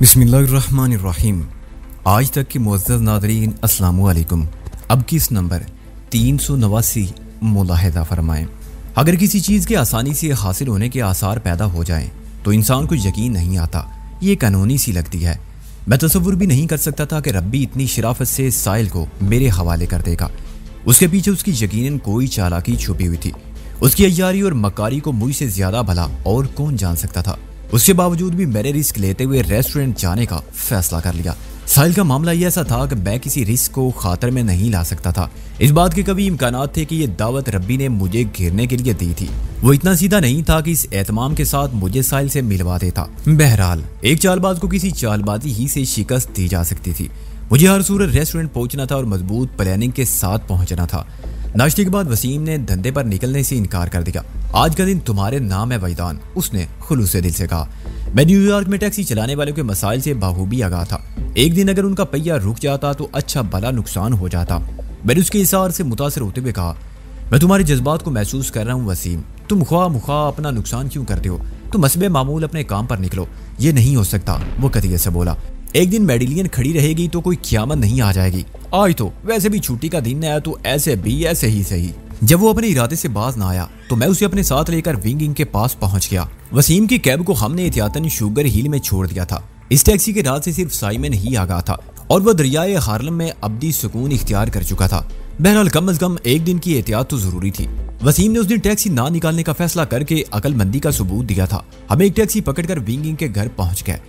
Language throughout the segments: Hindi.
बिस्मिल्लाहिर्रहमानिर्रहीम। आज तक के मुअज़्ज़ज़ नाज़रीन अस्सलामु अलैकुम। अब किस नंबर 389 मुलाहिज़ा फरमाएं। अगर किसी चीज़ के आसानी से हासिल होने के आसार पैदा हो जाएं तो इंसान को यकीन नहीं आता, ये कानूनी सी लगती है। मैं तसव्वुर भी नहीं कर सकता था कि रब्बी इतनी शराफत से साइल को मेरे हवाले कर देगा। उसके पीछे उसकी यकीनन कोई चालाकी छुपी हुई थी। उसकी अय्यारी और मकारी को मुझसे ज़्यादा भला और कौन जान सकता था। उसके बावजूद भी मैंने रिस्क लेते हुए रेस्टोरेंट जाने का फैसला कर लिया। साहिल का मामला यह ऐसा था कि मैं किसी रिस्क को खातर में नहीं ला सकता था। इस बात के कभी इम्कानात थे कि ये दावत रब्बी ने मुझे घेरने के लिए दी थी। वो इतना सीधा नहीं था कि इस एहतमाम के साथ मुझे साहिल से मिलवा देता। बहरहाल एक चालबाज को किसी चालबाजी ही से शिकस्त दी जा सकती थी। मुझे हर सूरत रेस्टोरेंट पहुंचना था और मजबूत प्लानिंग के साथ पहुंचना था। नाश्ते के बाद वसीम ने धंधे पर निकलने से इनकार कर दिया। आज का दिन तुम्हारे नाम है वैदान, उसने खुलूस दिल से कहा। मैं न्यूयॉर्क में टैक्सी चलाने वालों के मसाइल से बाखूबी आगाह था। एक दिन अगर उनका पहिया रुक जाता तो अच्छा भला नुकसान हो जाता। मैंने उसके इशार से मुतासर होते हुए कहा, मैं तुम्हारे जज्बात को महसूस कर रहा हूँ वसीम। तुम ख्वाह मुख्वाह अपना नुकसान क्यों करते हो? तुम हस्बे मामूल अपने काम पर निकलो। ये नहीं हो सकता, वो कतियत से बोला। एक दिन मेडिलियन खड़ी रहेगी तो कोई क़यामत नहीं आ जाएगी। आज तो वैसे भी छुट्टी का दिन है तो ऐसे भी ऐसे ही सही। जब वो अपने इरादे से बाज ना आया तो मैं उसे अपने साथ लेकर विंगिंग के पास पहुंच गया। वसीम की कैब को हमने एहतियातन शुगर हिल में छोड़ दिया था। इस टैक्सी के रात से सिर्फ साइमन ही आगाह था और वह दरियाए हार्लम में अब्दी सुकून इख्तियार कर चुका था। बहरहाल कम अज कम एक दिन की एहतियात तो जरूरी थी। वसीम ने उस दिन टैक्सी ना निकालने का फैसला करके अकलमंदी का सबूत दिया था। हम एक टैक्सी पकड़कर विंगिंग के घर पहुंच गए।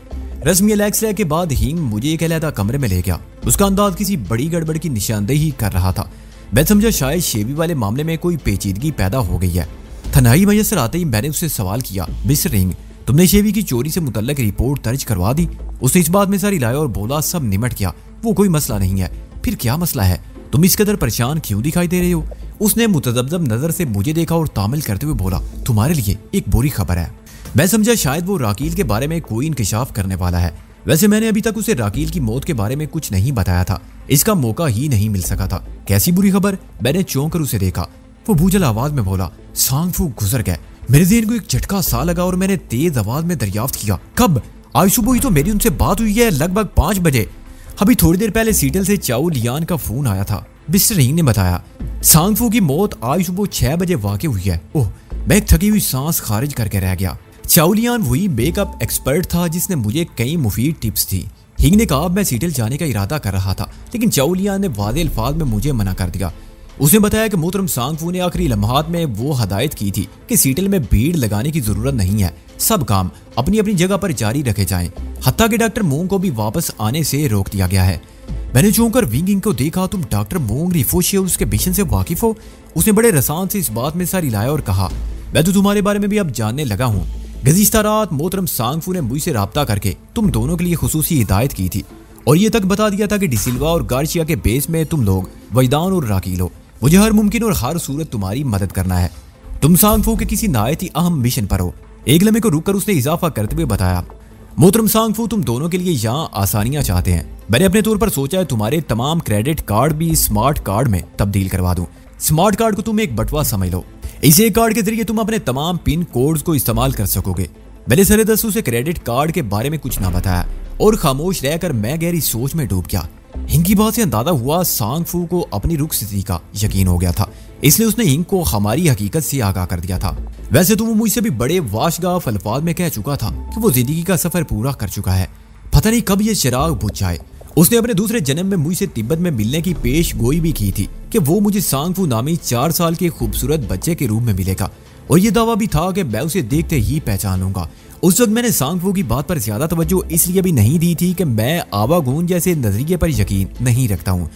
रस्मी एक्सरे के बाद हिंग मुझे एक अलहदा कमरे में ले गया। उसका अंदाज किसी बड़ी गड़बड़ की निशानदेही कर रहा था। मैं समझा शायद शेवी वाले मामले में कोई पेचीदगी पैदा हो गई है। तन्हाई मैसर आते ही मैंने उससे सवाल किया, मिस्टर रिंग, तुमने शेवी की चोरी से मुतल्लक रिपोर्ट दर्ज करवा दी? उसने इस बात में सारी लाया और बोला, सब निमट गया, वो कोई मसला नहीं है। फिर क्या मसला है? तुम इस कदर परेशान क्यों दिखाई दे रहे हो? उसने मुतज़ब्ज़ब नजर से मुझे देखा और तामिल करते हुए बोला, तुम्हारे लिए एक बुरी खबर है। मैं समझा शायद वो राकील के बारे में कोई इंकशाफ करने वाला है। वैसे मैंने अभी तक उसे राकील की मौत के बारे में कुछ नहीं बताया था। इसका मौका ही नहीं मिल सका था। कैसी बुरी खबर? मैंने चौंक कर उसे देखा। वो भूजल आवाज में बोला, सांग फू गुजर गए। मेरे ज़हन को एक झटका सा लगा और मैंने तेज आवाज में दरियाफ्त किया, कब? आज सुबह ही तो मेरी उनसे बात हुई है, लगभग 5 बजे। अभी थोड़ी देर पहले सीटल से चाऊ लियान का फोन आया था। मिस्टर रिंग ने बताया, सांग फू की मौत आज सुबह 6 बजे वाक़ हुई है। ओह, मैं एक थकी हुई सांस खारिज करके रह गया। चाउलियान वही मेकअप एक्सपर्ट था जिसने मुझे कई मुफीद टिप्स दी। हिंग ने कहा मैं सीटल जाने का इरादा कर रहा था, लेकिन चाउलियान ने वादे अल्फाज में मुझे मना कर दिया। उसने बताया कि मोहतरम सांगफू ने आखिरी लम्हात में वो हदायत की थी कि सीटल में भीड़ लगाने की जरूरत नहीं है, सब काम अपनी अपनी जगह पर जारी रखे जाएं। हत्ता के डॉक्टर मोंग को भी वापस आने से रोक दिया गया है। मैंने चौंक कर विंगिंग को देखा, तुम डॉक्टर मोंग रिफोशियस के मिशन से वाकिफ हो? उसने बड़े रसान से इस बात में सारी लाया और कहा, मैं तो तुम्हारे बारे में भी अब जानने लगा हूँ। गुज़िश्ता रात मोहतरम सांगफू ने मुझसे राब्ता करके तुम दोनों के लिए खुसूसी हिदायत की थी और ये तक बता दिया था कि डिसिल्वा और गार्शिया के बेस में तुम लोग वैदान और राकील हो। मुझे हर मुमकिन और हर सूरत तुम्हारी मदद करना है। तुम सांगफू के किसी नायत ही अहम मिशन पर हो। एक लम्हे को रुककर उसने इजाफा करते हुए बताया, मोहतरम सांगफू तुम दोनों के लिए यहाँ आसानियां चाहते हैं। मैंने अपने तौर पर सोचा है तुम्हारे तमाम क्रेडिट कार्ड भी स्मार्ट कार्ड में तब्दील करवा दूं। स्मार्ट कार्ड को तुम एक बटवा समझ लो। इस एक कार्ड के जरिए तुम अपने तमाम पिन कोड्स को इस्तेमाल कर सकोगे। मैंने सरे दस्तों से क्रेडिट कार्ड के बारे में कुछ ना बताया और खामोश रहकर मैं गहरी सोच में डूब गया। हिंग की बात से अंदाजा हुआ सांगफू को अपनी रुख स्थिति का यकीन हो गया था, इसलिए उसने हिंग को हमारी हकीकत से आगाह कर दिया था। वैसे तो वो मुझसे भी बड़े वाशगाफ अल्फाज में कह चुका था कि वो जिंदगी का सफर पूरा कर चुका है, पता नहीं कब ये चिराग बुझ जाए। उसने अपने दूसरे जन्म में मुझसे तिब्बत में मिलने की पेश गोई भी की थी कि वो मुझे सांगफू नामी 4 साल के खूबसूरत बच्चे के रूप में मिलेगा और ये दावा भी था कि मैं उसे देखते ही पहचान लूंगा। उस वक्त मैंने सांगफू की बात पर ज्यादा तवज्जो इसलिए भी नहीं दी थी कि मैं आवागूंज जैसे नजरिए पर यकीन नहीं रखता हूँ।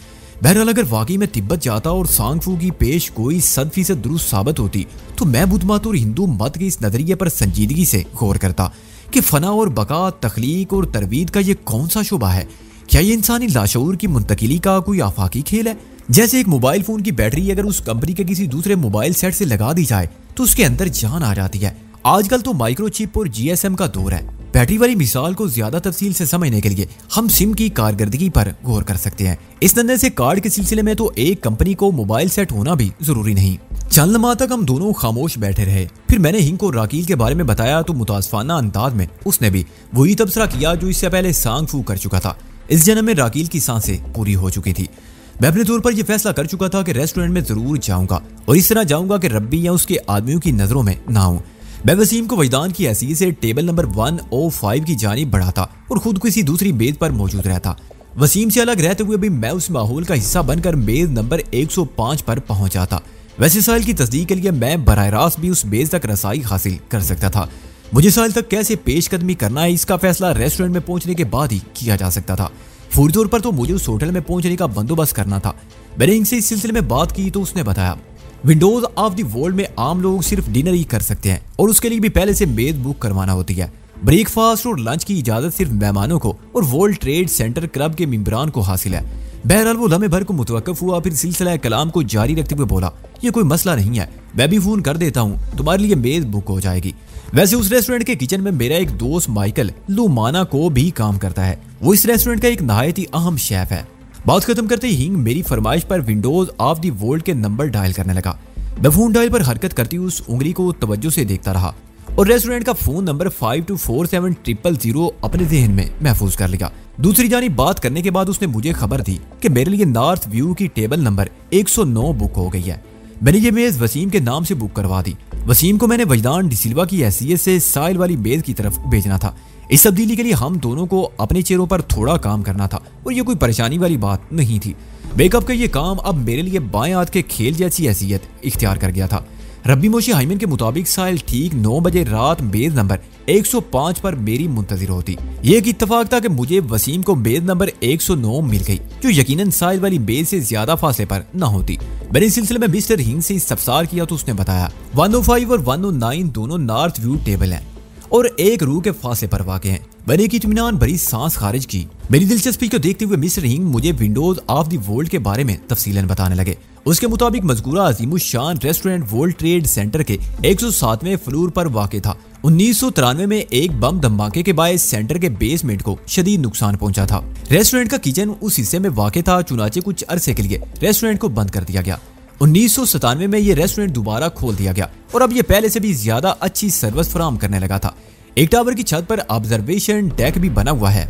बहरहाल अगर वाकई में तिब्बत जाता और सांगफू की पेश गोई 100% दुरुस्त साबित होती तो मैं बुद्ध मत और हिंदू मत के इस नजरिए पर संजीदगी से गौर करता कि फना और बका, तख्लीक और तरवीद का ये कौन सा शुबा है? क्या ये इंसानी लाशऊर की मुंतकिली का कोई आफाकी खेल है? जैसे एक मोबाइल फोन की बैटरी अगर उस कंपनी के किसी दूसरे मोबाइल सेट से लगा दी जाए तो उसके अंदर जान आ जाती है। आजकल तो माइक्रोचिप और जीएसएम का दौर है। बैटरी वाली मिसाल को ज्यादा तफसील से समझने के लिए हम सिम की कारकर्दगी पर गौर कर सकते हैं। इस तरह से कार्ड के सिलसिले में तो एक कंपनी को मोबाइल सेट होना भी जरूरी नहीं। चंद लम्हा तक हम दोनों खामोश बैठे रहे। फिर मैंने हिंग को राकील के बारे में बताया तो मुतासफाना अंदाज में उसने भी वही तबसरा किया जो इससे पहले सांग फू कर चुका था। इस जन्म में राकील की सांसें पूरी हो चुकी थी। मैं अपने तौर पर यह फैसला कर चुका था कि रेस्टोरेंट में जरूर जाऊंगा और इस तरह जाऊंगा कि रब्बी या उसके आदमियों की नजरों में ना आऊं। मैं वसीम को वजदान की हैसियत से टेबल नंबर 105 की जानिब बढ़ाता और खुद किसी दूसरी मेज पर मौजूद रहता। वसीम से अलग रहते हुए भी मैं उस माहौल का हिस्सा बनकर मेज नंबर 105 पर पहुंच जाता। वैसे साहिल की तस्दीक के लिए मैं बराह रास्त भी उस मेज तक रसाई हासिल कर सकता था। मुझे साहिल तक कैसे पेशकदमी करना है इसका फैसला रेस्टोरेंट में पहुंचने के बाद ही किया जा सकता था। फौरी तौर पर तो मुझे उस होटल में पहुंचने का बंदोबस्त करना था। मैंने इनसे इस सिलसिले में बात की तो उसने बताया विंडोज ऑफ द वर्ल्ड में आम लोग सिर्फ डिनर ही कर सकते हैं और उसके लिए भी पहले से मेज बुक करवाना होती है। ब्रेकफास्ट और लंच की इजाजत सिर्फ मेहमानों को और वर्ल्ड ट्रेड सेंटर क्लब के मेंबरान को हासिल है। बहरहाल वो लम्हे भर को मुतवक्किफ हुआ, फिर सिलसिला कलाम को जारी रखते हुए बोला ये कोई मसला नहीं है, मैं भी फोन कर देता हूँ, तुम्हारे लिए मेज बुक हो जाएगी। वैसे उस रेस्टोरेंट के किचन में मेरा एक दोस्त माइकल लुमाना को भी काम करता है। वो इस रेस्टोरेंट का एक नहायत ही अहम शेफ है। बात खत्म करते ही हिंग मेरी फरमाइश पर विंडोज ऑफ द वर्ल्ड के नंबर डायल करने लगा। मैं फोन डायल पर हरकत करती उस उंगली को तवज्जो से देखता रहा और रेस्टोरेंट का फोन नंबर 524700 अपने ज़हन में महफूज कर लिया। दूसरी जानी बात करने के बाद उसने मुझे खबर दी कि मेरे लिए नॉर्थ व्यू की टेबल नंबर 109 बुक हो गई है। मैंने ये मेज वसीम के नाम से बुक करवा दी। वसीम को मैंने वजदान डिसिल्वा की हैसियत से साहिल वाली मेज की तरफ भेजना था। इस तब्दीली के लिए हम दोनों को अपने चेहरों पर थोड़ा काम करना था और ये कोई परेशानी वाली बात नहीं थी। मेकअप का ये काम अब मेरे लिए बाएं हाथ के खेल जैसी हैसियत इख्तियार कर गया था। रब्बी मोशी हाइमन के मुताबिक साहिल ठीक 9 बजे रात मेज नंबर 105 पर मेरी मुंतजिर होती। ये एक इत्तफाक था कि मुझे वसीम को मेज नंबर 109 मिल गई जो यकीनन साहिल वाली मेज से ज्यादा फासले पर न होती। मैंने इस सिलसिले में मिस्टर हिंग से इस्तफसार किया तो उसने बताया 105 और 109 दोनों नॉर्थ व्यू टेबल हैं और एक रू के फासले पर वाक़े हैं। मैंने एक इत्मीनान भरी सांस खारिज की। मेरी दिलचस्पी को देखते हुए मिस्टर हिंग मुझे विंडोज ऑफ द वर्ल्ड के बारे में तफसीलन बताने लगे। उसके मुताबिक मज़कूरा अज़ीमुश्शान रेस्टोरेंट वर्ल्ड ट्रेड सेंटर के 107वें फ्लोर पर वाक़े था। 1993 में एक बम धमाके के बायस सेंटर के बेसमेंट को शदीद नुकसान पहुंचा था। रेस्टोरेंट का किचन उस हिस्से में वाक़े था, चुनाचे कुछ अरसे के लिए रेस्टोरेंट को बंद कर दिया गया। 1997 में ये रेस्टोरेंट दोबारा खोल दिया गया और अब ये पहले से भी ज्यादा अच्छी सर्विस फराहम करने लगा था। एक टावर की छत पर ऑब्जर्वेशन डेक भी बना हुआ है।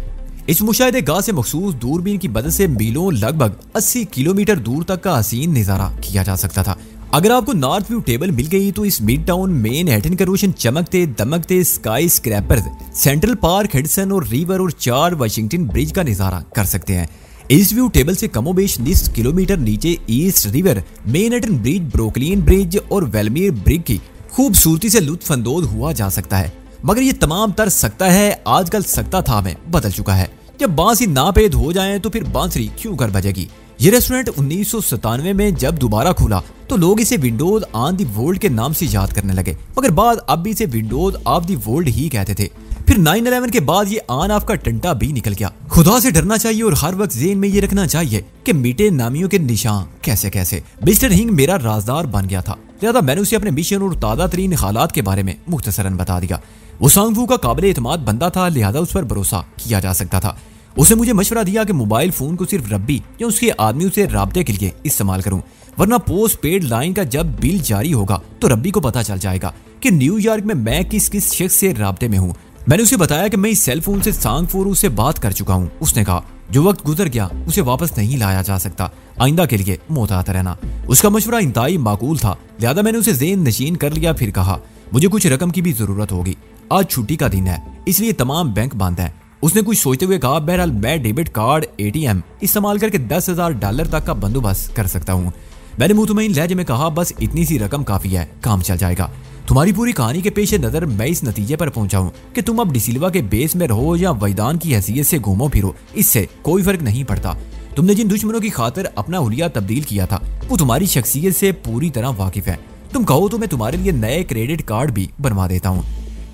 इस मुशाहिदे गाह से मखसूस दूरबीन की मदद से मीलों लगभग 80 किलोमीटर दूर तक का हसीन नजारा किया जा सकता था। अगर आपको नॉर्थ व्यू टेबल मिल गई तो इस मिड टाउन मैनहट्टन के रोशन चमकते दमकते स्काई स्क्रैपर्स, सेंट्रल पार्क, हिडसन और रिवर और 4 वाशिंगटन ब्रिज का नजारा कर सकते हैं। ईस्ट व्यू टेबल से कमोबेश 20 किलोमीटर नीचे east river, Manhattan bridge, Brooklyn bridge और वेलमेर ब्रिज की खूबसूरती से लुत्फानंदोज हुआ जा सकता है। मगर ये तमाम तर सकता है आजकल सकता था में बदल चुका है। जब बांसी नापेद हो जाए तो फिर बांसुरी क्यों कर बजेगी। ये रेस्टोरेंट 1997 में जब दोबारा खुला तो लोग इसे विंडोज ऑन द वर्ल्ड के नाम से याद करने लगे, मगर बाद अब भी इसे विंडोज ऑफ द वर्ल्ड ही कहते थे। फिर 9/11 के बाद ये ऑन ऑफ का टंटा भी निकल गया। खुदा से डरना चाहिए और हर वक्त ज़हन में ये रखना चाहिए कि मीटे नामियों के निशान कैसे कैसे। मिस्टर हिंग मेरा राजदार बन गया था, लिहाजा मैंने उसे अपने मिशन और ताज़ा तरीन हालात के बारे में मुख्तसरन बता दिया। वो सांगफू का काबिल एतमाद बंदा था, लिहाजा उस पर भरोसा किया जा सकता था। उसने मुझे मशवरा दिया कि मोबाइल फोन को सिर्फ रब्बी या उसके आदमियों से राब्ते के लिए इस्तेमाल करूं, वरना पोस्ट पेड लाइन का जब बिल जारी होगा तो रब्बी को पता चल जाएगा कि न्यूयॉर्क में मैं किस किस शख्स से राब्ते में हूँ। मैंने उसे बताया कि मैं इस सेल फोन से सांगफू से बात कर चुका हूँ। उसने कहा जो वक्त गुजर गया उसे वापस नहीं लाया जा सकता, आइंदा के लिए मोहतात रहना। उसका मशवरा इंतहाई माकूल था, लिहाजा मैंने उसे ज़हन नशीन कर लिया। फिर कहा मुझे कुछ रकम की भी जरूरत होगी, आज छुट्टी का दिन है इसलिए तमाम बैंक बंद है। उसने कुछ सोचते हुए कहा बहरहाल मैं डेबिट कार्ड ATM इस्तेमाल करके $10,000 तक का बंदोबस्त कर सकता हूँ। मैंने मुतमईन लहजे में कहा बस इतनी सी रकम काफी है, काम चल जाएगा। तुम्हारी पूरी कहानी के पेश नजर मैं इस नतीजे पर पहुंचा हूँ कि तुम अब डिसिल्वा के बेस में रहो या वैदान की हैसियत से घूमो फिरो, इससे कोई फर्क नहीं पड़ता। तुमने जिन दुश्मनों की खातिर अपना हुलिया तब्दील किया था वो तुम्हारी शख्सियत से पूरी तरह वाकिफ है। तुम कहो तो मैं तुम्हारे लिए नए क्रेडिट कार्ड भी बनवा देता हूँ।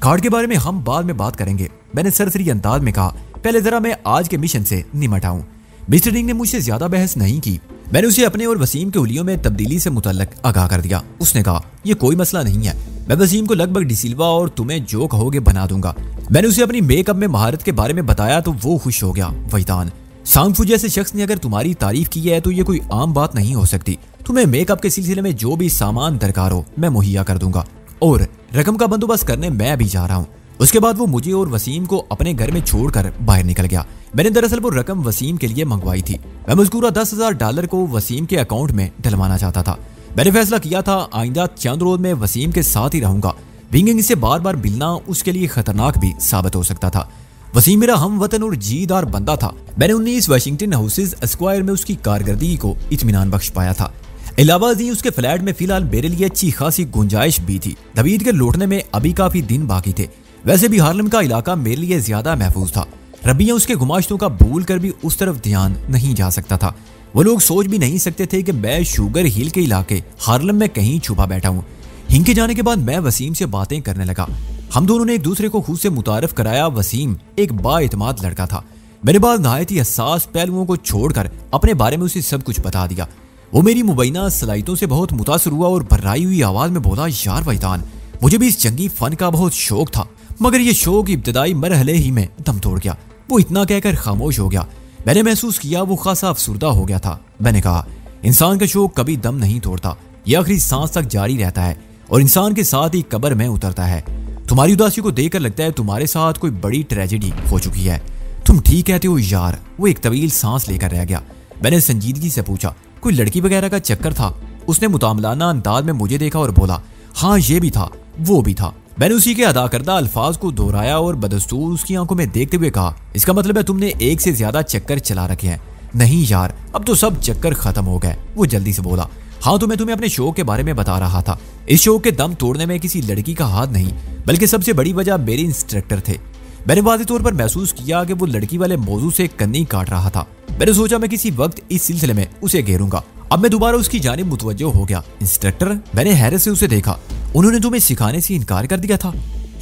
कार्ड के बारे में हम बाद में बात करेंगे, मैंने सरसरी अंदाज में कहा। पहले जरा मैं आज के मिशन से निमट आऊं। मिस्टर रिंग ने मुझसे ज्यादा बहस नहीं की। मैंने उसे अपने और वसीम के हुलियों में तब्दीली से मुतल्लक आगाह कर दिया। उसने कहा यह कोई मसला नहीं है, मैं वसीम को लगभग डिसिल्वा और तुम्हें जो कहोगे बना दूंगा। मैंने उसे अपनी मेकअप में महारत के बारे में बताया तो वो खुश हो गया। वैदान सांगफू जैसे शख्स ने अगर तुम्हारी तारीफ की है तो ये कोई आम बात नहीं हो सकती। तुम्हें मेकअप के सिलसिले में जो भी सामान दरकार हो मैं मुहैया कर दूंगा और रकम का बंदोबस्त करने मैं भी जा रहा हूँ। उसके बाद वो मुझे और वसीम को अपने घर में छोड़कर बाहर निकल गया। मैंने दरअसल वो रकम वसीम के लिए मंगवाई थी। मैं मज़कूरा $10,000 को वसीम के अकाउंट में डलवाना चाहता था। मैंने फैसला किया था आइंदा चंद रोज में वसीम के साथ ही रहूंगा। विंगिंग से बार बार मिलना उसके लिए खतरनाक भी साबित हो सकता था। वसीम मेरा हम वतन और जीदार बंदा था। मैंने 19 वाशिंगटन हाउसेज स्क्वायर में उसकी कारकर्दगी को इत्मीनान बख्श पाया था। इलाहाबाद उसके फ्लैट में फिलहाल मेरे लिए अच्छी खासी गुंजाइश भी थी। नवीद के लौटने में अभी काफी दिन बाकी थे। वैसे भी हार्लम का इलाका मेरे लिए ज्यादा महफूज था। रबिया उसके गुमाश्तों का भूल कर भी उस तरफ ध्यान नहीं जा सकता था। वो लोग सोच भी नहीं सकते थे कि मैं शुगर हिल के इलाके हार्लम में कहीं छुपा बैठा हूँ। हिंग के जाने के बाद मैं वसीम से बातें करने लगा। हम दोनों ने एक दूसरे को खुद से मुतारफ कराया। वसीम एक बाएतमाद लड़का था। मेरे बाद नहायत ही हसास पहलुओं को छोड़कर अपने बारे में उसे सब कुछ बता दिया। वो मेरी मुबैना सलाहियतों से बहुत मुतासर हुआ और भर्राई हुई आवाज में बोला, यार वैदान, मुझे भी इस जंगी फन का बहुत शौक था, मगर ये शौक इब्तदाई मरहले ही में दम तोड़ गया। वो इतना कहकर खामोश हो गया। मैंने महसूस किया वो खासा अफसुर्दा हो गया था। मैंने कहा, इंसान का शौक कभी दम नहीं तोड़ता, यह आखिरी सांस तक जारी रहता है और इंसान के साथ ही कब्र में उतरता है। तुम्हारी उदासी को देखकर लगता है तुम्हारे साथ कोई बड़ी ट्रेजेडी हो चुकी है। तुम ठीक कहते हो यार। वो एक तवील सांस लेकर रह गया। मैंने संजीदगी से पूछा, कोई लड़की वगैरह का चक्कर था? उसने मुतामलाना अंदाज में मुझे देखा और बोला, हाँ ये भी था, वो भी था। मैंने उसी के अदा करदा अल्फाज को दोहराया और बदस्तूर उसकी आंखों में देखते हुए कहा, इसका मतलब है तुमने एक से ज्यादा चक्कर चला रखे हैं? नहीं यार, अब तो सब चक्कर खत्म हो गए। वो जल्दी से बोला, हाँ तो मैं तुम्हें अपने शौक के बारे में बता रहा था। इस शौक के दम तोड़ने में किसी लड़की का हाथ नहीं, बल्कि सबसे बड़ी वजह मेरे इंस्ट्रक्टर थे। मैंने वाज़ेह तौर पर महसूस किया कि वो लड़की वाले मौजू से कन्नी काट रहा था। मैंने सोचा मैं किसी वक्त इस सिलसिले में उसे घेरूंगा। अब मैं दोबारा उसकी जानिब मुतवज्जो हो गया। इंस्ट्रक्टर? मैंने हैरत से उसे देखा। उन्होंने तुम्हें सिखाने से इनकार कर दिया था?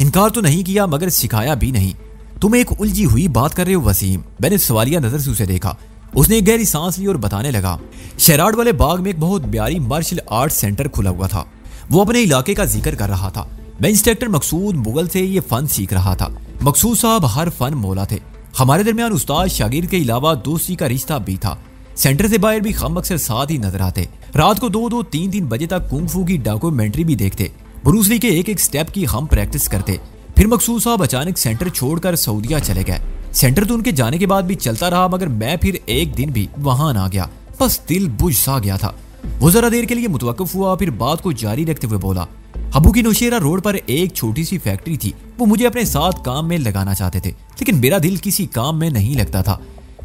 इनकार तो नहीं किया, मगर सिखाया भी नहीं। तुम एक उलझी हुई बात कर रहे हो वसीम। मैंने सवालिया नजर से उसे देखा। उसने एक गहरी सांस ली और बताने लगा, शेराड वाले बाग में एक बहुत प्यारी मार्शल आर्ट सेंटर खुला हुआ था। वो अपने इलाके का जिक्र कर रहा था। मैं इंस्ट्रक्टर मकसूद मुगल से ये फन सीख रहा था। मकसूद साहब हर फन मौला थे। हमारे दरमियान उस्ताद शागिर्द के अलावा दोस्ती का रिश्ता भी था। सेंटर से बाहर भी हम अक्सर साथ ही नजर आते। रात को 2-2, 3-3 बजे तक कुंग-फू की डॉक्यूमेंट्री भी देखते। ब्रूस ली के एक स्टेप की हम प्रैक्टिस करते। फिर मकसूद साहब अचानक सेंटर छोड़कर सऊदीया चले गए। सेंटर तो उनके जाने के बाद भी चलता रहा, मगर मैं फिर एक दिन भी वहां ना गया। बस दिल बुझ सा गया था। वो जरा देर के लिए मुतवक्किफ हुआ, फिर बात को जारी रखते हुए बोला, अबू की नौशेरा रोड पर एक छोटी सी फैक्ट्री थी। वो मुझे अपने साथ काम में लगाना चाहते थे, लेकिन मेरा दिल किसी काम में नहीं लगता था।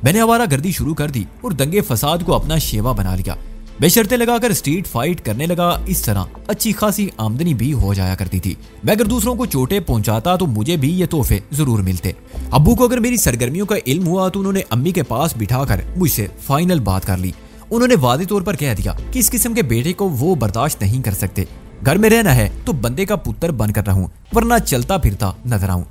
मैंने आवारागर्दी शुरू कर दी और दंगे फसाद को अपना शेवा बना लिया। बेशर्ते लगाकर स्ट्रीट फाइट करने लगा। इस तरह अच्छी खासी आमदनी भी हो जाया करती थी। मैं अगर दूसरों को चोटें पहुंचाता तो मुझे भी ये तोहफे जरूर मिलते। अब्बू को अगर मेरी सरगर्मियों का इल्म हुआ तो उन्होंने अम्मी के पास बिठाकर मुझसे फाइनल बात कर ली। उन्होंने वादे तौर पर कह दिया कि इस किस्म के बेटे को वो बर्दाश्त नहीं कर सकते। घर में रहना है तो बंदे का पुत्र बनकर रहूं, वरना चलता फिरता नजर आऊं।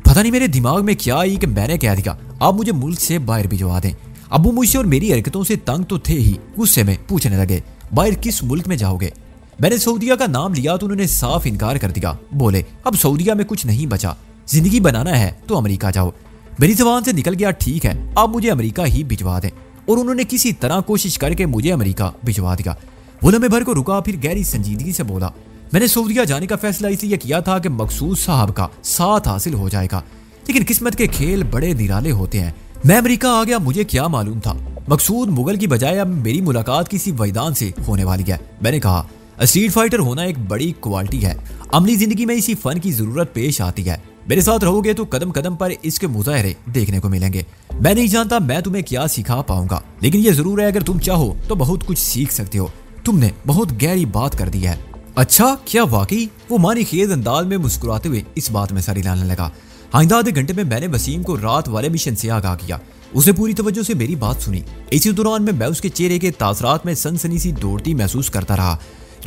पता नहीं मेरे दिमाग में क्या आई कि मैंने कह दिया, आप मुझे मुल्क से बाहर भिजवा दें। अब्बू मुझसे और मेरी हरकतों से तंग तो थे ही, गुस्से में पूछने लगे, बाहर किस मुल्क में जाओगे? मैंने सऊदीया का नाम लिया तो उन्होंने साफ इनकार कर दिया। बोले, अब सऊदीया में कुछ नहीं बचा, जिंदगी बनाना है तो अमेरिका जाओ। मेरी जुबान से निकल गया, ठीक है आप मुझे अमेरिका ही भिजवा दें। और उन्होंने किसी तरह कोशिश करके मुझे अमेरिका भिजवा दिया। वो लम्हे भर को रुका, फिर गहरी संजीदगी से बोला, मैंने सऊदीया जाने का फैसला इसलिए किया था कि मकसूद साहब का साथ हासिल हो जाएगा, लेकिन किस्मत के खेल बड़े निराले होते हैं। मैं अमेरिका आ गया, मुझे क्या मालूम था मकसूद मुगल की बजाय अब मेरी मुलाकात किसी वैदान से होने वाली है। मैंने कहा, स्ट्रीट फाइटर होना एक बड़ी क्वालिटी है। अमली जिंदगी में इसी फन की जरूरत पेश आती है। मेरे साथ रहोगे तो कदम कदम पर इसके मुजाहरे देखने को मिलेंगे। मैं नहीं जानता मैं तुम्हें क्या सिखा पाऊंगा, लेकिन ये जरूर है अगर तुम चाहो तो बहुत कुछ सीख सकते हो। तुमने बहुत गहरी बात कर दी है। अच्छा, क्या वाकई? वो मानी खेज अंदाज में मुस्कुराते हुए इस बात में सर हिलाने लगा। आइंदा आधे घंटे में मैंने वसीम को रात वाले मिशन से आगाह किया। उसने पूरी तवज्जो से मेरी बात सुनी। इसी दौरान में मैं उसके चेहरे के तासरात में सनसनी सी दौड़ती महसूस करता रहा।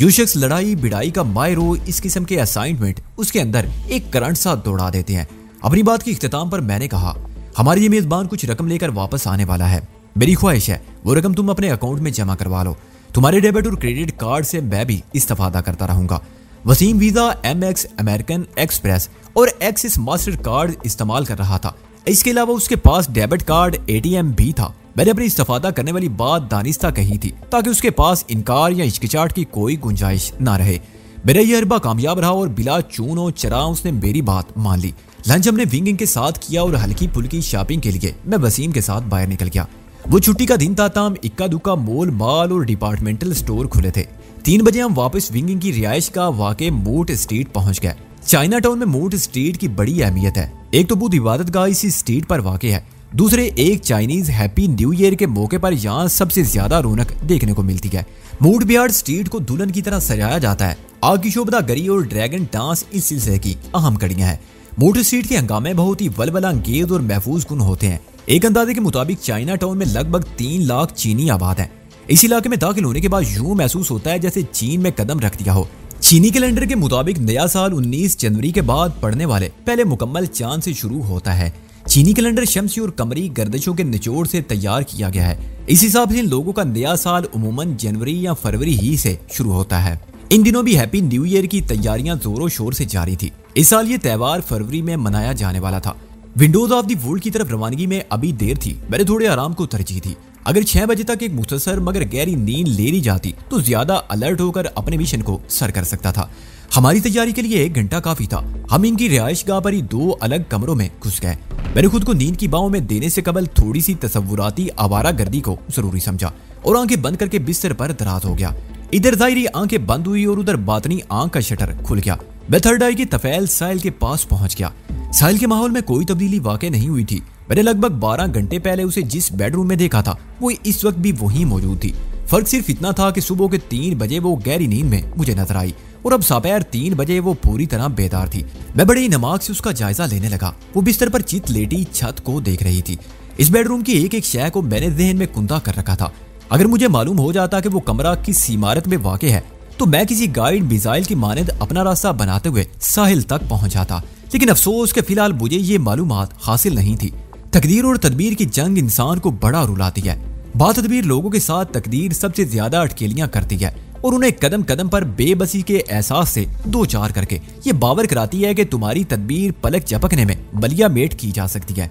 जो शख्स लड़ाई भिड़ाई का माहिर हो, इस किस्म के असाइनमेंट उसके अंदर एक करंट सा दौड़ा देते हैं। अपनी बात की इख्तिताम पर मैंने कहा, हमारी ये मेजबान कुछ रकम लेकर वापस आने वाला है। मेरी ख्वाहिश है वो रकम तुम अपने अकाउंट में जमा करवा लो। तुम्हारे डेबिट और क्रेडिट कार्ड से मैं भी इस्तेफादा करता रहूंगा। Waseem Visa, MX, American Express और एक्सिस मास्टर कार्ड इस्तेमाल कर रहा था। इसके अलावा उसके पास डेबिट कार्ड, ATM भी था। मैंने अपनी इस्तेफादा करने वाली बात दानिस्ता कही थी ताकि उसके पास इनकार या हिचकिचाहट की कोई गुंजाइश ना रहे। मेरा यह अरबा कामयाब रहा और बिला चून और चरा उसने मेरी बात मान ली। लंच हमने विंगिंग के साथ किया और हल्की फुल्की शॉपिंग के लिए मैं वसीम के साथ बाहर निकल गया। वो छुट्टी का दिन था, ताम इक्का दुक्का मोल माल और डिपार्टमेंटल स्टोर खुले थे। 3 बजे हम वापस विंगिंग की रिहाइश का वाक़े मोट स्ट्रीट पहुंच गए। चाइना टाउन में मोट स्ट्रीट की बड़ी अहमियत है। एक तो बुद्ध इबादत गाह इसी स्ट्रीट पर वाक़े है, दूसरे एक चाइनीज हैप्पी न्यू ईयर के मौके पर यहाँ सबसे ज्यादा रौनक देखने को मिलती है। मूड बिहार स्ट्रीट को दुल्हन की तरह सजाया जाता है। आग की शोभदागरी और ड्रैगन डांस इस सिलसिले की अहम कड़ियां हैं। मोटर स्ट्रीट के हंगामे बहुत ही वलवला अंगेज और महफूज गुन होते हैं। एक अंदाजे के मुताबिक चाइना टाउन में लगभग 3 लाख चीनी आबाद हैं। इस इलाके में दाखिल होने के बाद यूं महसूस होता है जैसे चीन में कदम रख दिया हो। चीनी कैलेंडर के मुताबिक नया साल 19 जनवरी के बाद पड़ने वाले पहले मुकम्मल चांद से शुरू होता है। चीनी कैलेंडर शम्सी और कमरी गर्दिशों के निचोड़ से तैयार किया गया है। इस हिसाब से लोगों का नया साल उमूमन जनवरी या फरवरी ही से शुरू होता है। इन दिनों भी हैप्पी न्यू ईयर की तैयारियां जोरों शोर से जारी थी। इस साल ये त्यौहार फरवरी में मनाया जाने वाला था। विंडोज ऑफ द वर्ल्ड की तरफ रवानगी में अभी देर थी। मैंने थोड़े आराम को तरजीह दी। अगर 6 बजे तक एक मुख्तसर मगर गहरी नींद ले ली जाती तो ज्यादा अलर्ट होकर अपने मिशन को सर कर सकता था। हमारी तैयारी के लिए 1 घंटा काफी था। हम इनकी रिहाइश गाह पर ही 2 अलग कमरों में घुस गए। मैंने खुद को नींद की बाहों में देने से कबल थोड़ी सी तसव्वुराती आवारागर्दी को जरूरी समझा और आंखें बंद करके बिस्तर पर दराज हो गया। इधर जाहिरी आंखें बंद हुई और उधर बातनी आंख का शटर खुल गया। मैं थर्ड आई की तफैल साहिल के पास पहुंच गया। साहिल के माहौल में कोई तब्दीली वाकई नहीं हुई थी। मैंने लगभग 12 घंटे पहले उसे जिस बेडरूम में देखा था वो इस वक्त भी वहीं मौजूद थी। फर्क सिर्फ इतना था कि सुबह के 3 बजे वो गहरी नींद में मुझे नजर आई और अब दोपहर 3 बजे वो पूरी तरह बेदार थी। मैं बड़ी नमाक से उसका जायजा लेने लगा। वो बिस्तर पर चित लेटी छत को देख रही थी। इस बेडरूम की एक एक शय को मैंने जहन में कुंदा कर रखा था। अगर मुझे मालूम हो जाता कि वो कमरा किस इमारत में वाक़े है तो मैं किसी गाइड मिसाइल की मानद अपना रास्ता बनाते हुए साहिल तक पहुंच जाता। लेकिन अफसोस कि फिलहाल मुझे ये मालूमात हासिल नहीं थी। तकदीर और तदबीर की जंग इंसान को बड़ा रुलाती है। बातदबीर लोगों के साथ तकदीर सबसे ज्यादा अटकेलियां करती है और उन्हें कदम कदम पर बेबसी के एहसास से 2-4 करके ये बावर कराती है कि तुम्हारी तदबीर पलक झपकने में बलिया मेट की जा सकती है।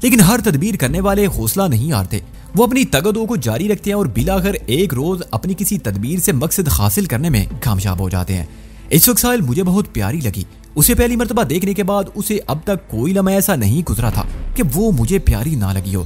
लेकिन हर तदबीर करने वाले हौसला नहीं हारते। वो अपनी तगदों को जारी रखते हैं और बिलाखिर एक रोज अपनी किसी तदबीर से मकसद हासिल करने में कामयाब हो जाते हैं। इस वक्त साहिल मुझे बहुत प्यारी लगी। उसे पहली मर्तबा देखने के बाद उसे अब तक कोई लम्हा ऐसा नहीं गुजरा था कि वो मुझे प्यारी ना लगी हो।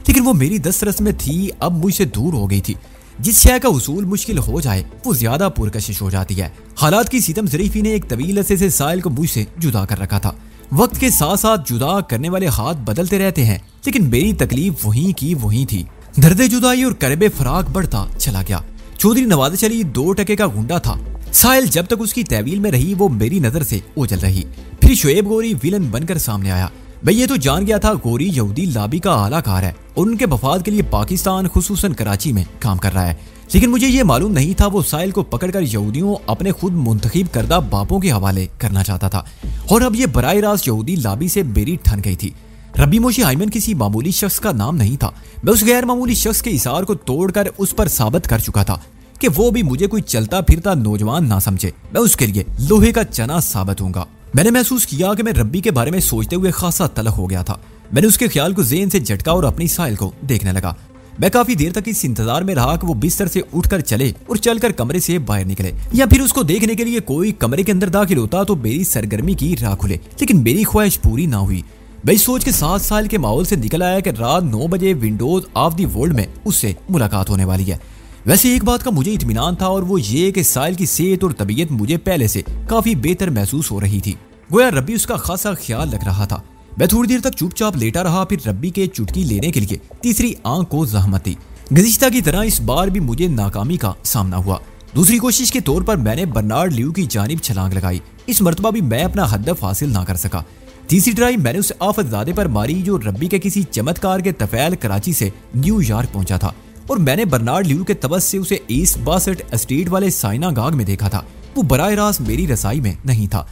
लेकिन वो मेरी दस्तरस में थी, अब मुझसे दूर हो गई थी। जिस शय का उसूल मुश्किल हो जाए वो ज्यादा पुरकशिश हो जाती है। हालात की सितम ज़रीफी ने एक तवील अरसे से साहिल को मुझसे जुदा कर रखा था। वक्त के साथ साथ जुदा करने वाले हाथ बदलते रहते हैं, लेकिन मेरी तकलीफ वहीं की वहीं थी। दर्द जुदाई और करबे फराक बढ़ता चला गया। चौधरी नवाज अली 2 टके का गुंडा था। साहिल जब तक उसकी तहवील में रही वो मेरी नजर से ओझल रही। फिर शोएब गोरी विलन बनकर सामने आया। मैं ये तो जान गया था गोरी यहूदी लाबी का आलाकार है और उनके वफाद के लिए पाकिस्तान खुसूसन कराची में काम कर रहा है। लेकिन मुझे ये मालूम नहीं था वो साहिल को पकड़कर यहूदियों अपने खुद मुंतखब करदा बापों के हवाले करना चाहता था। और अब ये बराह रास्त यहूदी लाबी से मेरी ठन गई थी। रब्बी मोशी हाइमन किसी मामूली शख्स का नाम नहीं था। मैं उस गैर मामूली शख्स के इशार को तोड़कर उस पर साबित कर चुका था कि वो भी मुझे कोई चलता फिरता नौजवान ना समझे। मैं उसके लिए लोहे का चना साबित होऊंगा। मैंने महसूस किया कि मैं रब्बी के बारे में सोचते हुए खासा तलख हो गया था। मैंने उसके ख्याल को ज़हन से झटका और अपनी साहिल को देखने लगा। मैं काफी देर तक इस इंतजार में रहा कि वो बिस्तर से उठकर चले और चलकर कमरे से बाहर निकले, या फिर उसको देखने के लिए कोई कमरे के अंदर दाखिल होता तो मेरी सरगर्मी की राह खुले। लेकिन मेरी ख्वाहिश पूरी ना हुई। मैं इस सोच के 7 साल के माहौल से निकल आया कि रात 9 बजे विंडोज ऑफ द वर्ल्ड में उससे मुलाकात होने वाली है। वैसे एक बात का मुझे इत्मीनान था और वो ये कि साहिल की सेहत और तबीयत मुझे पहले से काफी बेहतर महसूस हो रही थी। गोया रब्बी उसका खासा ख्याल रख रहा था। मैं थोड़ी देर तक चुपचाप लेटा रहा, फिर रब्बी के चुटकी लेने के लिए तीसरी आंख को जहमत दी। गुज़िश्ता की तरह इस बार भी मुझे नाकामी का सामना हुआ। दूसरी कोशिश के तौर पर मैंने बर्नार्ड ल्यू की जानिब छलांग लगाई। इस मर्तबा भी मैं अपना हदफ हासिल ना कर सका। तीसरी ट्राई मैंने उस आफतजादे पर मारी जो रब्बी के किसी चमत्कार के तफैल कराची से न्यूयॉर्क पहुंचा था, और मैंने बर्नार्ड ल्यू के तबस से उसे ईस्ट बासट स्ट्रीट वाले साइना गाग में देखा था। वो बराह रास्त मेरी रसाई में नहीं था।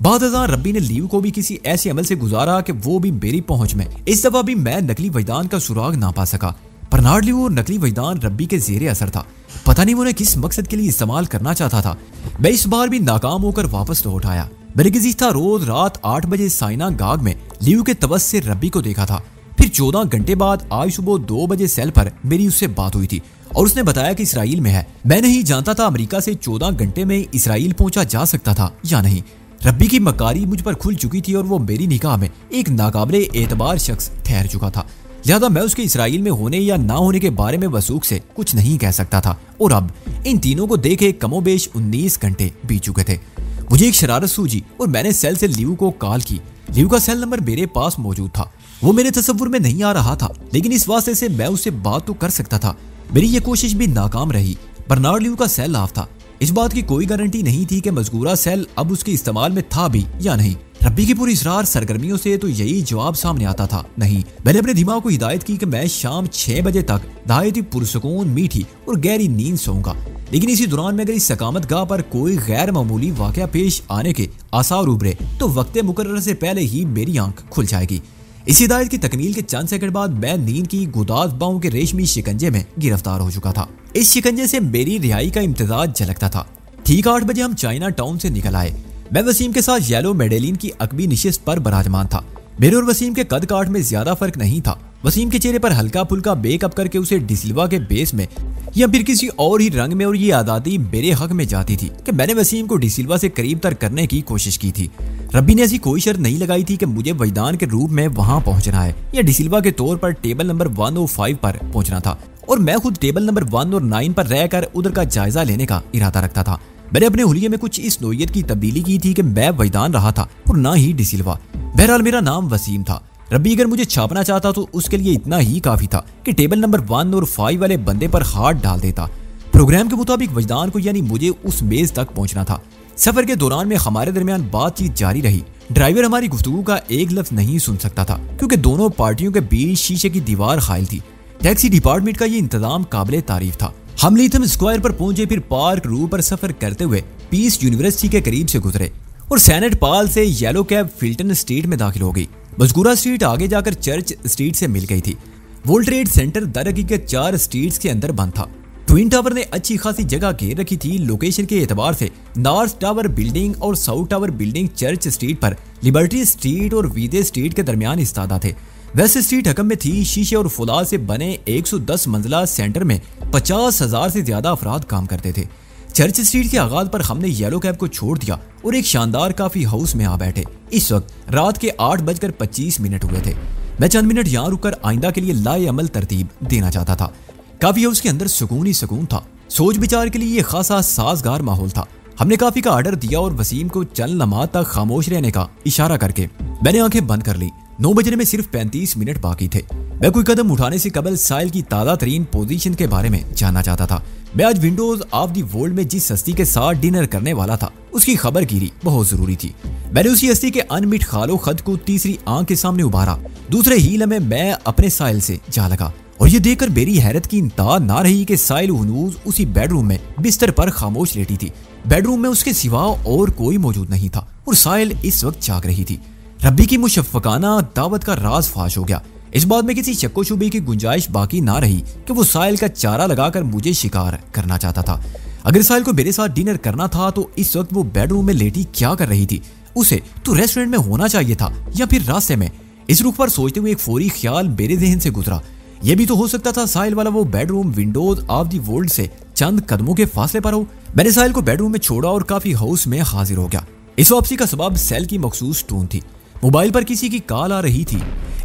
बाद रब्बी ने लीव को भी किसी ऐसे अमल से गुजारा कि वो भी मेरी पहुंच में। इस दफा भी मैं नकली वजदान का सुराग ना पा सका। बर्नार्ड ल्यू और नकली वजदान रब्बी के जेरे असर था। पता नहीं उन्हें किस मकसद के लिए इस्तेमाल करना चाहता था। मैं इस बार भी नाकाम होकर वापस लौट आया। मैंने गुज़िश्ता रोज रात 8 बजे साइना गाग में लीव के तबस से रब्बी को देखा था। फिर 14 घंटे बाद आज सुबह 2 बजे सेल पर मेरी उससे बात हुई थी और उसने बताया कि इसराइल में है। मैं नहीं जानता था अमेरिका से 14 घंटे में इसराइल पहुंचा जा सकता था या नहीं। रब्बी की मकारी मुझ पर खुल चुकी थी और वो मेरी निगाह में एक नाकाबिले एतबार शख्स ठहर चुका था। लिहाजा मैं उसके इसराइल में होने या ना होने के बारे में वसूख से कुछ नहीं कह सकता था। और अब इन तीनों को देखे कमोबेश 19 घंटे बीत चुके थे। मुझे एक शरारत सूझी और मैंने सेल से लियू को कॉल की। लियू का सेल नंबर मेरे पास मौजूद था। वो मेरे तसव्वुर में नहीं आ रहा था, लेकिन इस वास्ते से मैं उससे बात तो कर सकता था। मेरी ये कोशिश भी नाकाम रही। बर्नार्ड लियू का सेल ऑफ था। इस बात की कोई गारंटी नहीं थी कि मज़कूरा सेल अब उसके इस्तेमाल में था भी या नहीं। रब्बी की पूरी इसरार सरगर्मियों से तो यही जवाब सामने आता था, नहीं। मैंने अपने दिमाग को हिदायत की कि मैं शाम 6 बजे तक नहायत ही पुरसुकून, मीठी और गहरी नींद सोऊंगा। लेकिन इसी दौरान में अगर इस सकामत गाह पर कोई गैर मामूली वाकया पेश आने के आसार उभरे तो वक्त मुकर्रर से पहले ही मेरी आंख खुल जाएगी। इस हिदायत की तकमील के चंद सेकंड बाद मैं नींद की गुदाज बाहों के रेशमी शिकंजे में गिरफ्तार हो चुका था। इस शिकंजे से मेरी रिहाई का इम्तिजाज झलकता था। ठीक 8 बजे हम चाइना टाउन से निकल आए। मैं वसीम के साथ येलो मेडेलिन की अकबी निशिस्त पर बराजमान था। मेरे और वसीम के कद काठ में ज्यादा फर्क नहीं था। वसीम के चेहरे पर हल्का फुल्का मेकअप करके उसे डिसिल्वा के बेस में या फिर किसी और ही रंग में, और ये आज़ादी मेरे हक में जाती थी कि मैंने वसीम को डिसिल्वा से करीब तर करने की कोशिश की थी। रब्बी ने ऐसी कोई शर्त नहीं लगाई थी कि मुझे वजदान के रूप में वहां पहुंचना है या डिसिल्वा के तौर पर टेबल नंबर 105 पर पहुंचना था, और मैं खुद टेबल नंबर 1 और 9 पर रहकर उधर का जायजा लेने का इरादा रखता था। मैंने अपने हुलिये में कुछ इस नोयत की तब्दीली की थी कि मैं वजदान रहा था और ना ही डिसिल्वा। बहरहाल मेरा नाम वसीम था। रब्बी अगर मुझे छापना चाहता तो उसके लिए इतना ही काफी था कि टेबल नंबर 1 और 5 वाले बंदे पर हाथ डाल देता। प्रोग्राम के मुताबिक वजदान को यानी मुझे उस मेज तक पहुंचना था। सफर के दौरान में हमारे दरमियान बातचीत जारी रही। ड्राइवर हमारी गुफ्तगू का एक लफ्ज नहीं सुन सकता था क्योंकि दोनों पार्टियों के बीच शीशे की दीवार हायल थी। टैक्सी डिपार्टमेंट का ये इंतजाम काबिले तारीफ था। हम लीथम स्क्वायर पर पहुंचे, फिर पार्क रू पर सफर करते हुए पीस यूनिवर्सिटी के करीब से गुजरे और सेनेट पाल से येलो कैब फिल्टन स्ट्रीट में दाखिल हो गई। मज़कूरा स्ट्रीट आगे जाकर चर्च स्ट्रीट से मिल गई थी। वर्ल्ड ट्रेड सेंटर दरहकीकत 4 स्ट्रीट्स के अंदर बंद था। ट्विन टावर ने अच्छी खासी जगह घेर रखी थी। लोकेशन के एतबार से नॉर्थ टावर बिल्डिंग और south tower building church street पर लिबर्टी स्ट्रीट और वीदे स्ट्रीट के दरमियान इस्तादा थे। वेस्ट स्ट्रीट हकम में थी। शीशे और फुलाद से बने 110 मंजिला सेंटर में 50,000 से ज्यादा अफराद काम करते थे। चर्च स्ट्रीट के आगाज पर हमने येलो कैब को छोड़ दिया और एक शानदार काफी हाउस में आ बैठे। इस वक्त रात के 8:25 हुए थे। मैं चंद मिनट यहाँ रुककर आइंदा के लिए लाए अमल तरतीब देना चाहता था। काफी हाउस के अंदर सुकून ही सुकून था। सोच विचार के लिए ये खासा साजगार माहौल था। हमने काफी का ऑर्डर दिया और वसीम को चंद लम्हात तक खामोश रहने का इशारा करके मैंने आंखें बंद कर ली। 9 बजने में सिर्फ 35 मिनट बाकी थे। मैं कोई कदम उठाने से कबल साहिल की ताज़ा तरीन पोजीशन के बारे में जानना चाहता था। मैं आज विंडोज ऑफ द वर्ल्ड में जिस हस्ती के साथ डिनर करने वाला था उसकी खबर गिरी बहुत जरूरी थी। मैंने उसी हस्ती के अनमिट खालो खत को तीसरी आंख के सामने उभारा। दूसरे ही लम्हे मैं अपने साहिल से जा लगा और ये देखकर मेरी हैरत की इंतहा ना रही कि साहिल हनूज उसी बेडरूम में बिस्तर पर खामोश लेटी थी। बेडरूम में उसके सिवा और कोई मौजूद नहीं था और साहिल इस वक्त जाग रही थी। रब्बी की मुशफ़्फ़काना दावत का राज फाश हो गया। इस बात में किसी शक्को शुबे की गुंजाइश बाकी ना रही कि वो साहिल का चारा लगाकर मुझे शिकार करना चाहता था। अगर साहिल को मेरे साथ डिनर करना था तो इस वक्त वो बेडरूम में लेटी क्या कर रही थी? उसे तो रेस्टोरेंट में होना चाहिए था या फिर रास्ते में। इस रुख पर सोचते हुए एक फौरी ख्याल मेरे ज़हन से गुजरा। यह भी तो हो सकता था साहिल वाला वो bedroom Windows of the world से चंद कदमों के फासले पर हो। मैंने साहिल को बेडरूम में छोड़ा और काफी हाउस में हाजिर हो गया। इस वापसी का सबब सेल की मखसूस टोन थी। मोबाइल पर किसी की कॉल आ रही थी।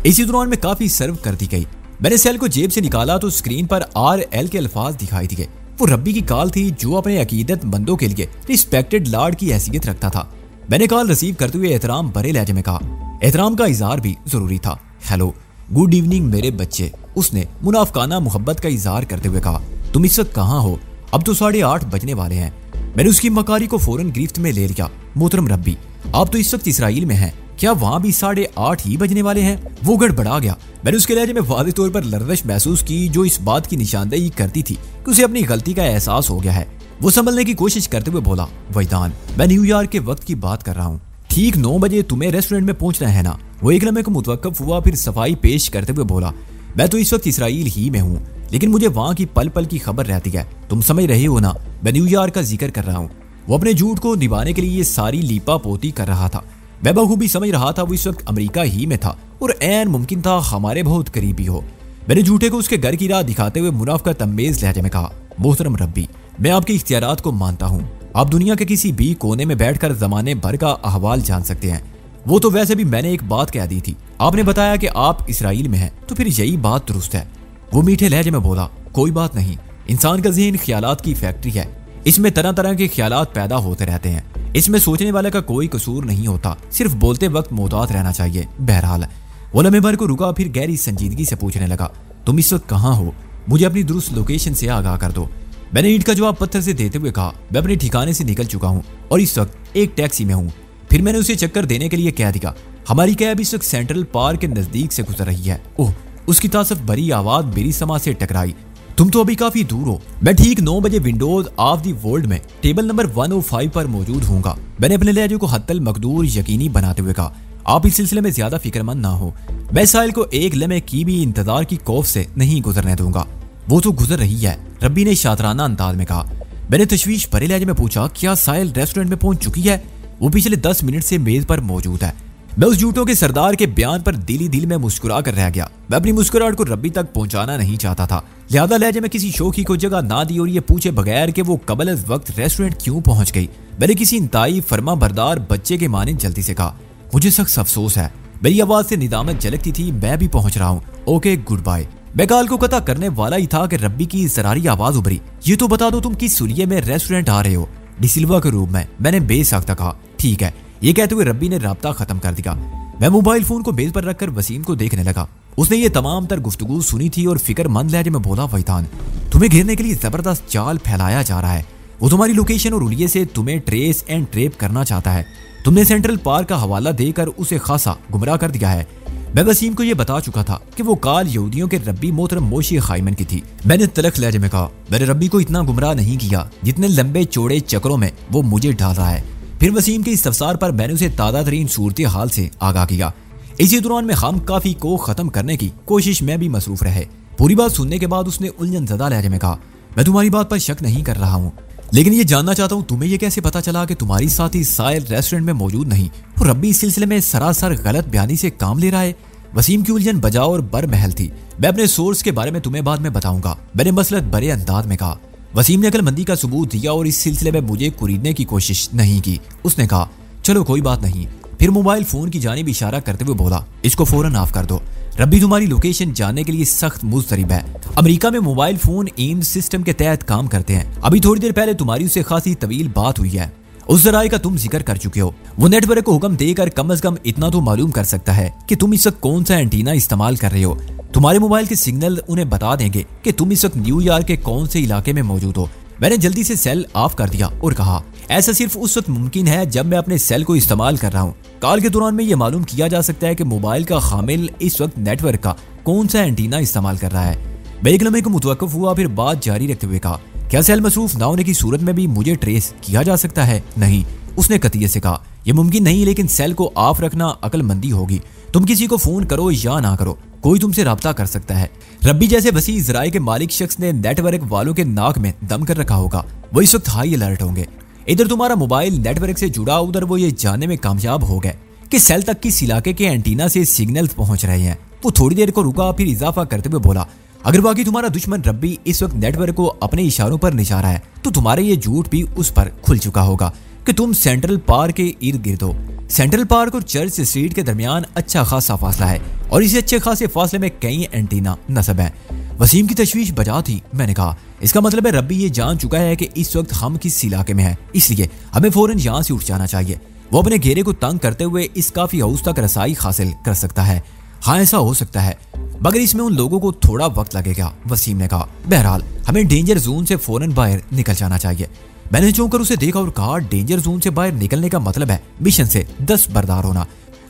इसी दौरान में काफी सर्व कर दी गई। मैंने सेल को जेब से निकाला तो स्क्रीन पर RL के अल्फाज दिखाई दिए। वो रब्बी की कॉल थी जो अपने अकीदतमंदों के लिए रिस्पेक्टेड लॉर्ड की हैसियत रखता था। मैंने कॉल रिसीव करते हुए एहतराम भरे लहजे में कहा। एहतराम का इजहार भी जरूरी था। हेलो, गुड इवनिंग मेरे बच्चे, उसने मुनाफकाना मोहब्बत का इजहार करते हुए कहा। तुम इस वक्त कहाँ हो? अब तो 8:30 बजने वाले हैं। मैंने उसकी मकारी को फौरन गिरफ्त में ले लिया। मोहतरम रब्बी, आप तो इस वक्त इसराइल में हैं, क्या वहां भी 8:30 ही बजने वाले हैं? वो गड़बड़ा गया। मैंने उसके लहजे में वाज़ेह तौर पर लर्जिश महसूस की जो इस बात की निशानदेही करती थी कि उसे अपनी गलती का एहसास हो गया है। वो संभलने की कोशिश करते हुए बोला, वजदान, मैं न्यूयॉर्क के वक्त की बात कर रहा हूँ। ठीक 9 बजे तुम्हें रेस्टोरेंट में पहुंचना है ना? वो एक लम्हे को मुतवक्कफ हुआ, फिर सफाई पेश करते हुए बोला, मैं तो इस वक्त इसराइल ही में हूँ, लेकिन मुझे वहाँ की पल पल की खबर रहती है। तुम समझ रहे हो ना, मैं न्यूयॉर्क का जिक्र कर रहा हूँ। वो अपने झूठ को निभाने के लिए ये सारी लीपा पोती कर रहा था। मैं बखूबी समझ रहा था वो इस वक्त अमेरिका ही में था और ऐन मुमकिन था हमारे बहुत करीबी हो। मैंने झूठे को उसके घर की राह दिखाते हुए मुनाफिकत तमेज लहजे में कहा, मोहतरम रब्बी, मैं आपके इख्तियारात को मानता हूँ। आप दुनिया के किसी भी कोने में बैठकर जमाने भर का अहवाल जान सकते हैं। वो तो वैसे भी मैंने एक बात कह दी थी, आपने बताया कि आप इसराइल में हैं, तो फिर यही बात दुरुस्त है। वो मीठे लहजे में बोला, कोई बात नहीं, इंसान का ज़हन ख्यालात की फैक्ट्री है, इसमें तरह तरह के ख्यालात पैदा होते रहते हैं, इसमें सोचने वाले का कोई कसूर नहीं होता, सिर्फ बोलते वक्त मोहतात रहना चाहिए। बहरहाल वो लम्हे भर को रुका, फिर गहरी संजीदगी से पूछने लगा, तुम इस वक्त कहाँ हो? मुझे अपनी दुरुस्त लोकेशन से आगाह कर दो। मैंने ईंट का जवाब पत्थर से देते हुए कहा, मैं अपने ठिकाने से निकल चुका हूँ और इस वक्त एक टैक्सी में हूँ। फिर मैंने उसे चक्कर देने के लिए कह दिया, हमारी कैब इस वक्त सेंट्रल पार्क के नजदीक से गुजर रही है। ओह, उसकी तासफ भरी आवाज मेरी समा से टकराई, तुम तो अभी काफी दूर हो। मैं ठीक 9 बजे विंडोज ऑफ दी वर्ल्ड में टेबल नंबर 105 पर मौजूद हूँगा। मैंने अपने लहजे को हत्तल मकदूर यकीनी बनाते हुए कहा, आप इस सिलसिले में ज्यादा फिक्रमंद ना हो, मैं साहिल को एक लम्हे की भी इंतजार की खौफ से नहीं गुजरने दूंगा। वो तो गुजर रही है, रब्बी ने शातराना अंदाज में कहा। मैंने तशवीश भरे लहजे में पूछा, क्या साहिल रेस्टोरेंट में पहुंच चुकी है? वो पिछले 10 मिनट से मेज पर मौजूद है। मैं उस झूठों के सरदार के बयान पर दिल ही दिल में मुस्कुरा कर रह गया। मैं अपनी मुस्कुराहट को रब्बी तक पहुंचाना नहीं चाहता था, लिहाजा लहजे में किसी शौकी को जगह ना दी और ये पूछे बगैर कि वो कबल अज़ वक्त रेस्टोरेंट क्यों पहुंच गई, मैंने किसी इंतहाई फर्मा बरदार बच्चे के माने जल्दी से कहा, मुझे सख्त अफसोस है। मेरी आवाज से निदामत झलकती थी, मैं भी पहुंच रहा हूँ, ओके गुड बाय। मैं काल को कता करने वाला ही था कि रब्बी की जरारी आवाज उभरी, ये तो बता दो तुम किस सुलिये में रेस्टोरेंट आ रहे हो? डिसिल्वा के रूप में, मैंने बेसाख्ता कहा। ठीक है, ये कहते हुए रब्बी ने राब्ता खत्म कर दिया। मैं मोबाइल फोन को मेज पर रखकर वसीम को देखने लगा। उसने ये तमाम तर गुफ्तगू सुनी थी और फिक्रमंद लहजे में बोला, वैतान, तुम्हें घेरने के लिए जबरदस्त चाल फैलाया जा रहा है। वो तुम्हारी लोकेशन और उलिये से तुम्हें ट्रेस एंड ट्रेप करना चाहता है। तुमने सेंट्रल पार्क का हवाला देकर उसे खासा गुमराह कर दिया है। मैं वसीम को यह बता चुका था कि वो काल यहूदियों के रब्बी मोहतरम मोशी खाइमन की थी। मैंने तलख लहजे में कहा, मैंने रब्बी को इतना गुमराह नहीं किया जितने लंबे चौड़े चक्रों में वो मुझे डाल रहा है। फिर वसीम के इस्तफसार पर मैंने उसे ताज़ा तरीन सूरत हाल से आगाह किया। इसी दौरान में हम काफी को खत्म करने की कोशिश में भी मसरूफ रहे। पूरी बात सुनने के बाद उसने उलझन ज़दा लहजे में कहा, मैं तुम्हारी बात पर शक नहीं कर रहा हूँ, लेकिन ये जानना चाहता हूँ तुम्हें ये कैसे पता चला कि तुम्हारी साथी साहिल रेस्टोरेंट में मौजूद नहीं और रब्बी इस सिलसिले में सरासर गलत बयानी से काम ले रहा है? वसीम की उलझन बजा और बरमहल थी। मैं अपने सोर्स के बारे में तुम्हें बाद में बताऊंगा, मैंने मसलत बड़े अंदाज में कहा। वसीम ने अक्लमंदी का सबूत दिया और इस सिलसिले में मुझे कुरीदने की कोशिश नहीं की। उसने कहा, चलो कोई बात नहीं। फिर मोबाइल फोन की जानिब इशारा करते हुए बोला, इसको फौरन ऑफ कर दो, रब्बी तुम्हारी लोकेशन जानने के लिए सख्त मुस्तरिब है। अमेरिका में मोबाइल फोन एम्स सिस्टम के तहत काम करते हैं। अभी थोड़ी देर पहले तुम्हारी उससे खासी तवील बात हुई है, उस जराये का तुम जिक्र कर चुके हो। वो नेटवर्क को हुक्म देकर कम अज कम इतना तो मालूम कर सकता है कि तुम इस वक्त कौन सा एंटीना इस्तेमाल कर रहे हो। तुम्हारे मोबाइल के सिग्नल उन्हें बता देंगे कि तुम इस वक्त न्यूयॉर्क के कौन से इलाके में मौजूद हो। मैंने जल्दी से सेल ऑफ कर दिया और कहा, ऐसा सिर्फ उस वक्त मुमकिन है जब मैं अपने सेल को इस्तेमाल कर रहा हूँ। कॉल के दौरान में यह मालूम किया जा सकता है कि मोबाइल का खामिल इस वक्त नेटवर्क का कौन सा एंटीना इस्तेमाल कर रहा है। मैं एक लम्हे को मुतवक्किफ हुआ, फिर बात जारी रखते हुए कहा, क्या सेल मसरूफ ना होने की सूरत में भी मुझे ट्रेस किया जा सकता है? नहीं, उसने कतियत से कहा, यह मुमकिन नहीं, लेकिन सेल को ऑफ रखना अक्लमंदी होगी। तुम किसी को फोन करो या ना करो, कोई तुमसे राब्ता कर सकता है। रब्बी जैसे वसी ज़राए के मालिक शख्स ने नेटवर्क वालों के नाक में दम कर रखा होगा, वो इस वक्त हाई अलर्ट होंगे। इधर तुम्हारा मोबाइल नेटवर्क से जुड़ा, उधर वो ये जानने में कामयाब हो गए कि सेल तक किस इलाके के एंटीना से सिग्नल्स पहुंच रहे हैं। वो थोड़ी देर को रुका, फिर इजाफा करते हुए बोला, अगर बाकी तुम्हारा दुश्मन रब्बी इस वक्त नेटवर्क को अपने इशारों पर निशार है तो तुम्हारे ये झूठ भी उस पर खुल चुका होगा कि तुम सेंट्रल पार्क के इर्द गिर्द हो। सेंट्रल पार्क और चर्च स्ट्रीट के दरमियान अच्छा खासा फासला है और इस अच्छे खासे फासले में कई एंटीना नस्ब है। वसीम की तशवीश बजा थी। मैंने कहा, इसका मतलब है रब्बी ये जान चुका है कि इस वक्त हम किस इलाके में हैं, इसलिए हमें फौरन यहाँ से उठ जाना चाहिए। वो अपने घेरे को तंग करते हुए इस काफी हाउस तक रसाई हासिल कर सकता है। हाँ, ऐसा हो सकता है, मगर इसमें उन लोगों को थोड़ा वक्त लगेगा, वसीम ने कहा। बहरहाल हमें डेंजर जोन से फौरन बाहर निकल जाना चाहिए। मैंने चौंक कर उसे देखा और कहा, डेंजर जोन से बाहर निकलने का मतलब है मिशन से दस्तबरदार होना,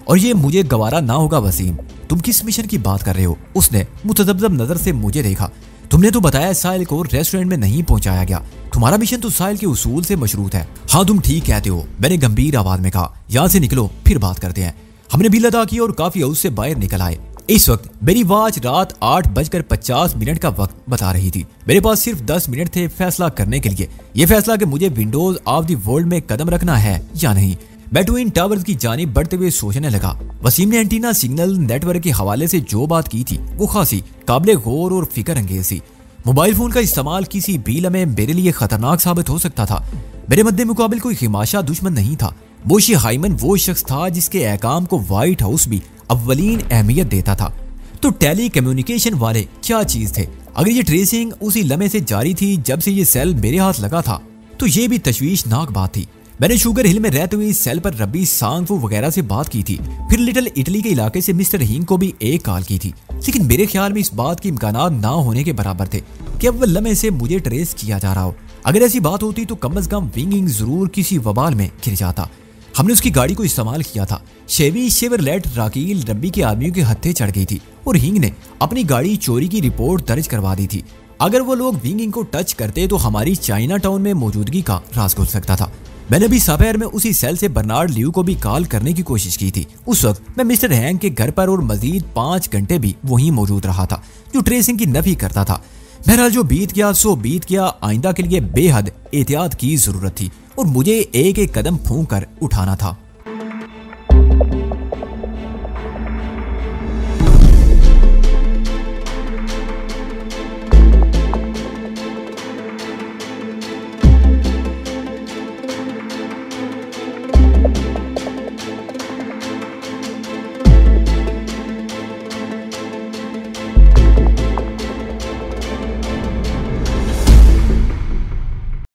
और ये मुझे गवारा ना होगा। वसीम, तुम किस मिशन की बात कर रहे हो? उसने मुतजब्जब नजर से मुझे देखा। तुमने तो बताया साहिल को रेस्टोरेंट में नहीं पहुंचाया गया, तुम्हारा मिशन तो साहिल के उसूल से मशरूत है। हाँ, तुम ठीक कहते हो, मैंने गंभीर आवाज में कहा। यहाँ से निकलो, फिर बात करते हैं। हमने बिल अदा किया और काफी हाउस से बाहर निकल आए। इस वक्त मेरी वॉच रात 8:50 का वक्त बता रही थी। मेरे पास सिर्फ 10 मिनट थे फैसला करने के लिए। यह फैसला कि मुझे विंडोज ऑफ द वर्ल्ड में कदम रखना है या नहीं। मैं ट्विन टावर्स की जानिब बढ़ते हुए सोचने लगा। वसीम ने एंटीना सिग्नल नेटवर्क के हवाले से जो बात की थी वो खासी काबिले गौर और फिक्र अंगेज थी। मोबाइल फोन का इस्तेमाल किसी भी लम्हे मेरे लिए खतरनाक साबित हो सकता था। मेरे मद्दे मुकाबिल कोई खिमाशा दुश्मन नहीं था। बोशी हाइमन वो शख्स था जिसके अहकाम को व्हाइट हाउस भी अव्वलीन अहमियत देता था। तो टेली कम्युनिकेशन वाले क्या चीज थे? अगर ये ट्रेसिंग उसी लम्हे से जारी थी जब से ये सेल मेरे हाथ लगा था तो ये भी तशवीशनाक बात थी। मैंने शुगर हिल में रहते हुए इस सेल पर रब्बी सांगफू वगैरह से बात की थी, फिर लिटिल इटली के इलाके से मिस्टर हींग को भी एक कॉल की थी, लेकिन मेरे ख्याल में इस बात के इम्कानात ना होने के बराबर थे कि अव्वल लम्हे से मुझे ट्रेस किया जा रहा हो। अगर ऐसी बात होती तो कम अज कम विंगिंग जरूर किसी वबाल में गिर जाता। हमने उसकी गाड़ी को इस्तेमाल किया था। शेवी शेवरलेट राकील रब्बी के आदमियों के हत्थे चढ़ गई थी और हिंग ने अपनी गाड़ी चोरी की रिपोर्ट दर्ज करवा दी थी। अगर वो लोग विंगिंग को टच करते तो हमारी चाइना टाउन में मौजूदगी का राज खुल सकता था। मैंने भी सफेर में उसी सेल से बर्नार्ड लियू को भी कॉल करने की कोशिश की थी। उस वक्त मैं मिस्टर हैंग के घर पर और मजीद 5 घंटे भी वहीं मौजूद रहा था, जो ट्रेसिंग की नफी करता था। बहरहाल जो बीत गया सो बीत गया। आइंदा के लिए बेहद एहतियात की जरूरत थी और मुझे एक एक कदम फूंक कर उठाना था।